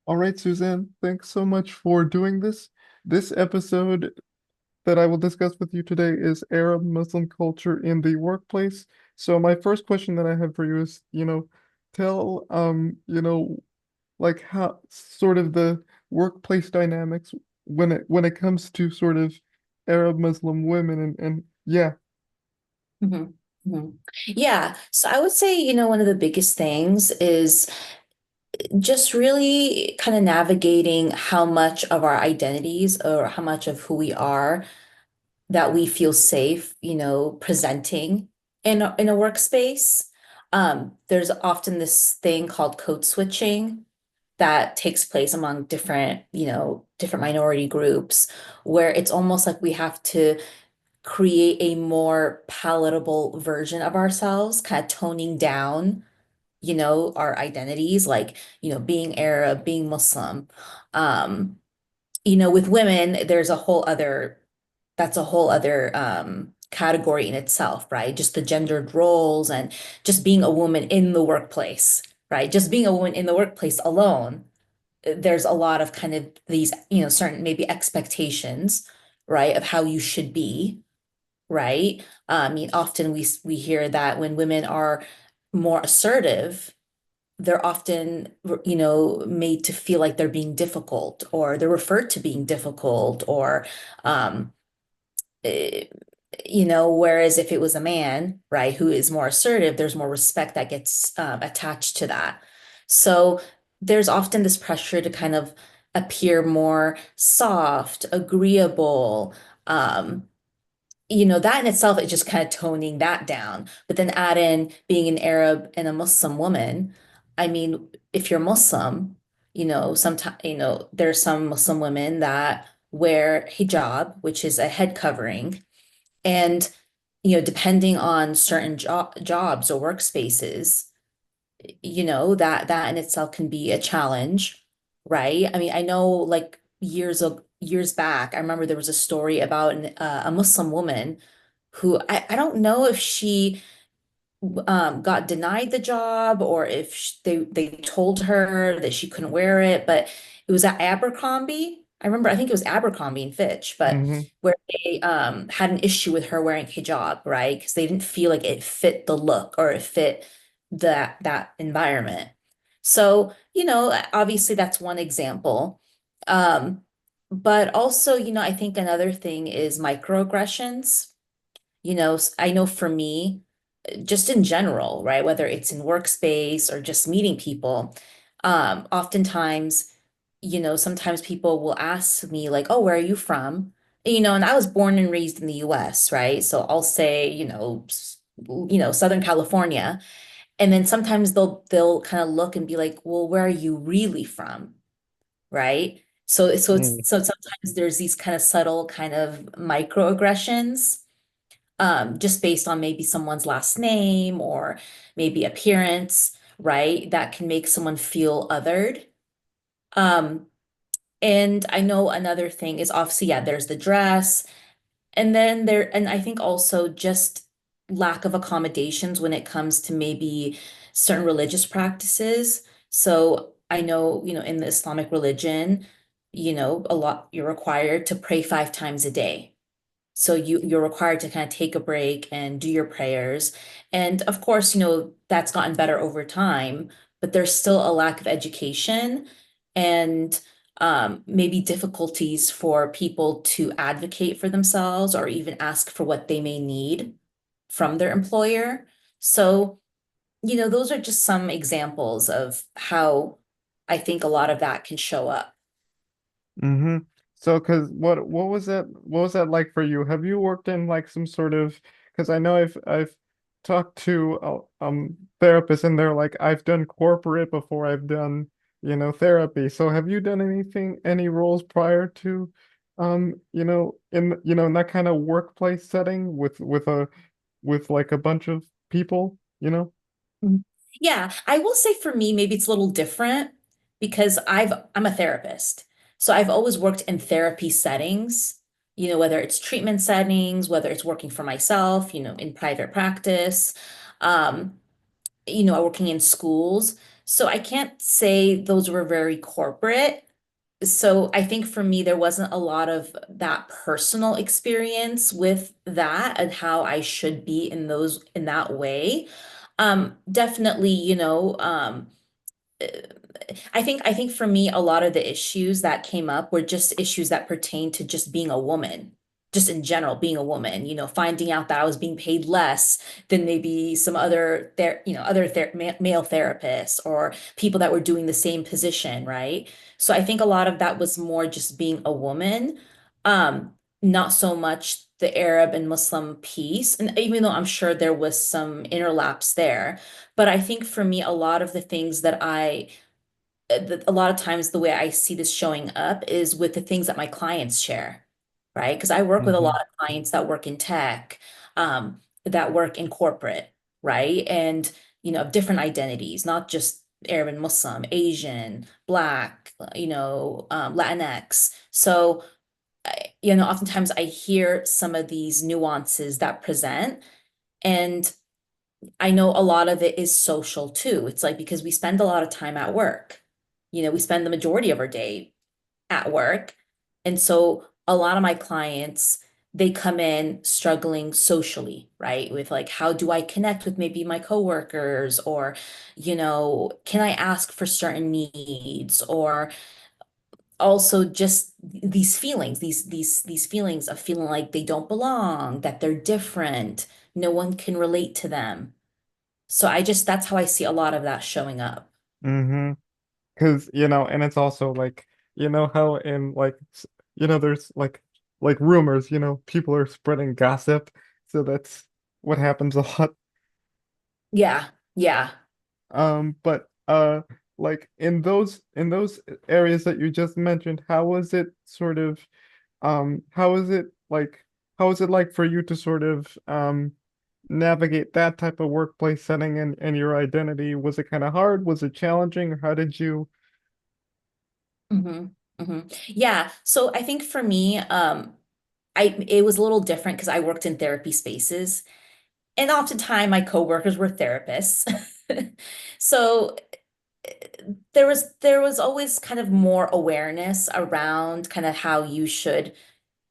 All right, Suzanne, thanks so much for doing this. This episode that I will discuss with you today is Arab Muslim culture in the workplace. So my first question that I have for you is, tell like how sort of the workplace dynamics when it comes to sort of Arab Muslim women and yeah. Mhm, mhm. Yeah, so I would say, one of the biggest things is just really kind of navigating how much of our identities or how much of who we are that we feel safe, presenting in a workspace. There's often this thing called code switching that takes place among different minority groups, where it's almost like we have to create a more palatable version of ourselves, kind of toning down, our identities, like, being Arab, being Muslim. Um, with women, that's a whole other category in itself, right? Just the gendered roles and just being a woman in the workplace, right? Just being a woman in the workplace alone, there's a lot of kind of these, certain maybe expectations, right, of how you should be, right? I mean, often we hear that when women are more assertive, they're often, made to feel like they're being difficult, or they're referred to being difficult, or um, eh, whereas if it was a man, right, who is more assertive, there's more respect that gets attached to that. So there's often this pressure to kind of appear more soft, agreeable, um, that in itself is just kind of toning that down. But then add in being an Arab and a Muslim woman. I mean, if you're Muslim, sometimes, there's some Muslim women that wear hijab, which is a head covering. And, depending on certain jobs or workspaces, that in itself can be a challenge, right? I mean, I know like years back, I remember there was a story about a Muslim woman who I don't know if she got denied the job, or if they told her that she couldn't wear it, but it was at Abercrombie. I think it was Abercrombie and Fitch, but Hmm. where they had an issue with her wearing hijab, right? Because they didn't feel like it fit the look, or it fit that environment. So, obviously that's one example. Um, but also, I think another thing is microaggressions. I know for me, just in general, right? Whether it's in workspace or just meeting people, oftentimes, sometimes people will ask me like, "Oh, where are you from?" And I was born and raised in the US, right? So I'll say, Southern California. And then sometimes they'll kind of look and be like, "Well, where are you really from?" Right? So sometimes there's these kind of subtle kind of microaggressions, just based on maybe someone's last name or maybe appearance, right? That can make someone feel othered. Um, and I know another thing is obviously, yeah, there's the dress, and I think also just lack of accommodations when it comes to maybe certain religious practices. So I know, in the Islamic religion, you're required to pray 5 times a day. So you're required to kind of take a break and do your prayers. And of course, that's gotten better over time, but there's still a lack of education and maybe difficulties for people to advocate for themselves or even ask for what they may need from their employer. So, those are just some examples of how I think a lot of that can show up. Hmm. So, cause what was that like for you? Have you worked in like some sort of, because I know I've talked to therapists and they're like, I've done corporate before I've done, therapy. So have you done any roles prior to in that kind of workplace setting with like a bunch of people, you know? Mhm. Yeah, I will say for me, maybe it's a little different because I'm a therapist. So I've always worked in therapy settings, whether it's treatment settings, whether it's working for myself, in private practice, um, working in schools. So I can't say those were very corporate. So I think for me, there wasn't a lot of that personal experience with that and how I should be in those in that way. Definitely, I think for me, a lot of the issues that came up were just issues that pertain to just being a woman, just in general, being a woman, finding out that I was being paid less than maybe some other other male therapists or people that were doing the same position, right? So I think a lot of that was more just being a woman, not so much the Arab and Muslim piece. And even though I'm sure there was some interlaps there, but I think for me, a lot of the things that a lot of times the way I see this showing up is with the things that my clients share, right? Because I work with a Mm-hmm. lot of clients that work in tech, that work in corporate, right? And, of different identities, not just Arab and Muslim, Asian, Black, Latinx. So, oftentimes I hear some of these nuances that present, and I know a lot of it is social too. It's like because we spend a lot of time at work. We spend the majority of our day at work. And so a lot of my clients, they come in struggling socially, right? With like, how do I connect with maybe my coworkers? Or, can I ask for certain needs? Or also just these feelings, these feelings of feeling like they don't belong, that they're different, no one can relate to them. So that's how I see a lot of that showing up. Mm-hmm. Because, and it's also like, how in like, there's like rumors, people are spreading gossip. So that's what happens a lot. Yeah, yeah. But like in those areas that you just mentioned, how was it sort of how is it like how is it like for you to sort of navigate that type of workplace setting and your identity? Was it kind of hard? Was it challenging? Or how did you hmm Yeah. So I think for me, it was a little different because I worked in therapy spaces, and oftentimes my coworkers were therapists. So there was always kind of more awareness around kind of how you should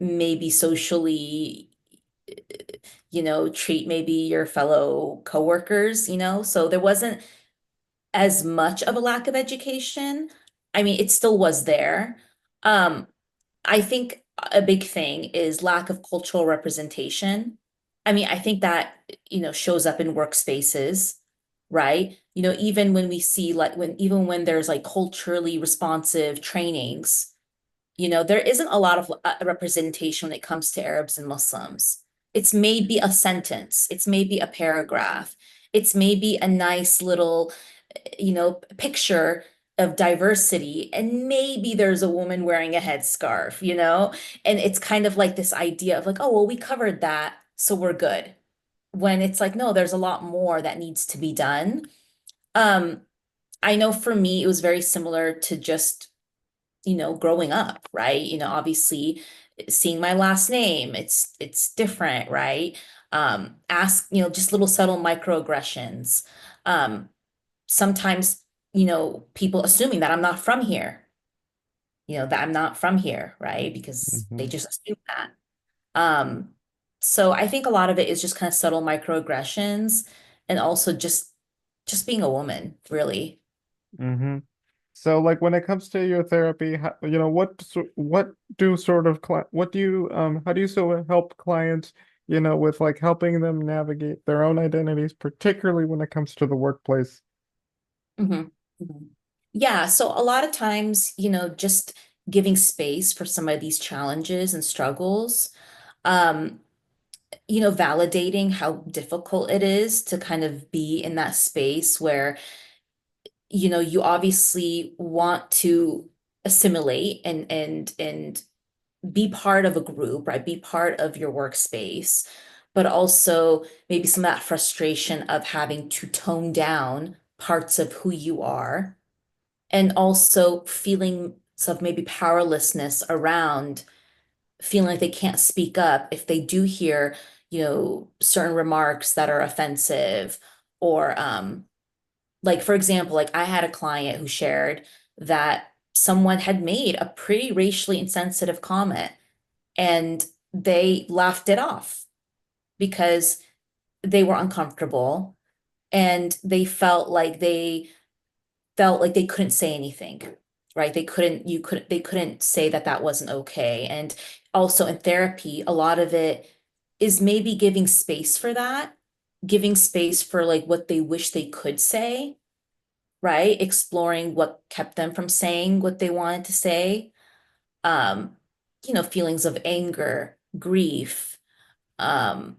maybe socially, treat maybe your fellow coworkers. So there wasn't as much of a lack of education. I mean, it still was there. Um, I think a big thing is lack of cultural representation. I mean, I think that, shows up in workspaces, right? Even when we see like even when there's like culturally responsive trainings, there isn't a lot of representation when it comes to Arabs and Muslims. It's maybe a sentence, it's maybe a paragraph, it's maybe a nice little, picture of diversity, and maybe there's a woman wearing a headscarf. And it's kind of like this idea of like, oh, well, we covered that, so we're good. When it's like, no, there's a lot more that needs to be done. Um, I know for me, it was very similar to just growing up, right? Obviously seeing my last name, it's different, right? Ask, just little subtle microaggressions. Um, Sometimes, people assuming that I'm not from here, that I'm not from here, right? Because they Mhm. just assume that. Um, so I think a lot of it is just kind of subtle microaggressions and also just being a woman, really. Mm-hmm. So like when it comes to your therapy, what do sort of what do you how do you sort of help clients, with like helping them navigate their own identities, particularly when it comes to the workplace? Mhm, mhm. Yeah, so a lot of times, just giving space for some of these challenges and struggles, um, validating how difficult it is to kind of be in that space where, you obviously want to assimilate and be part of a group, right? Be part of your workspace, but also maybe some of that frustration of having to tone down parts of who you are, and also feelings of maybe powerlessness around feeling like they can't speak up if they do hear, certain remarks that are offensive or Like, for example, like I had a client who shared that someone had made a pretty racially insensitive comment and they laughed it off because they were uncomfortable and they felt like they couldn't say anything, right? They couldn't say that that wasn't okay. And also in therapy, a lot of it is maybe giving space for that, giving space for like what they wish they could say, right? Exploring what kept them from saying what they wanted to say. Um, Feelings of anger, grief, um,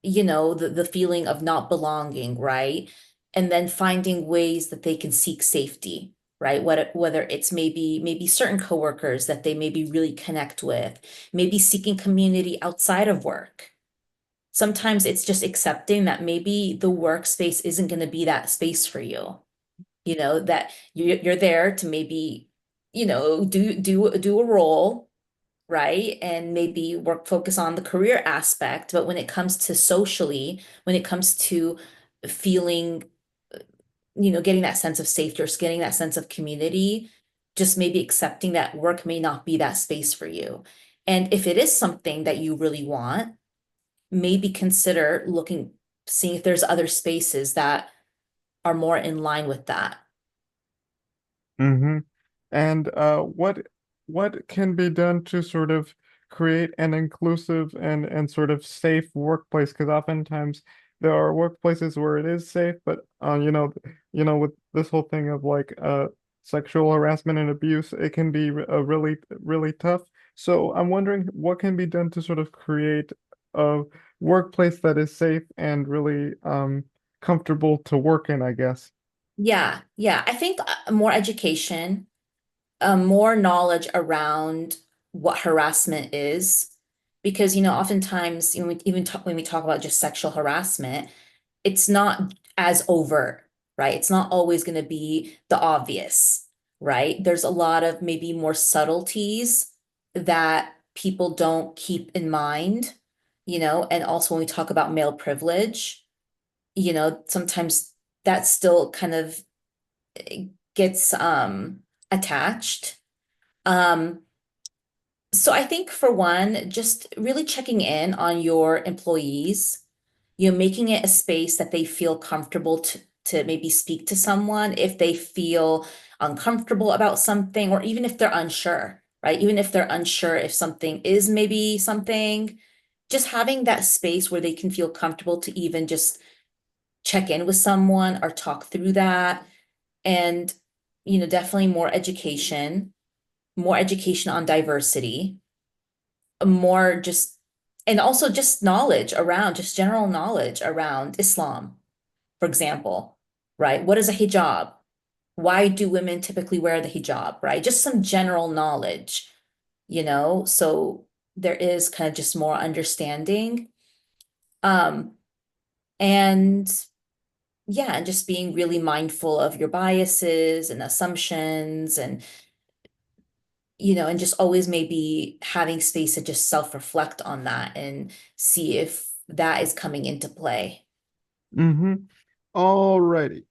the feeling of not belonging, right? And then finding ways that they can seek safety, right? Whether it's maybe certain coworkers that they maybe really connect with, maybe seeking community outside of work. Sometimes it's just accepting that maybe the workspace isn't going to be that space for you. That you're there to maybe, do a role, right? And maybe focus on the career aspect. But when it comes to socially, when it comes to feeling, getting that sense of safety or getting that sense of community, just maybe accepting that work may not be that space for you. And if it is something that you really want, maybe consider seeing if there's other spaces that are more in line with that. Mm-hmm. And what can be done to sort of create an inclusive and sort of safe workplace? Because oftentimes there are workplaces where it is safe, but with this whole thing of like sexual harassment and abuse, it can be really really tough. So I'm wondering what can be done to sort of create a workplace that is safe and really comfortable to work in, I guess. Yeah, yeah. I think more education, more knowledge around what harassment is, because oftentimes when we talk about just sexual harassment, it's not as overt, right? It's not always going to be the obvious, right? There's a lot of maybe more subtleties that people don't keep in mind, and also when we talk about male privilege, sometimes that still kind of gets attached. Um, so I think for one, just really checking in on your employees, making it a space that they feel comfortable to maybe speak to someone if they feel uncomfortable about something, or even if they're unsure, right? Even if they're unsure if something is maybe something, just having that space where they can feel comfortable to even just check in with someone or talk through that. And, definitely more education on diversity, more just, and also just just general knowledge around Islam, for example, right? What is a hijab? Why do women typically wear the hijab, right? Just some general knowledge, so there is kind of just more understanding. Um, and yeah, and just being really mindful of your biases and assumptions and just always maybe having space to just self-reflect on that and see if that is coming into play. Mm-hmm. Alrighty.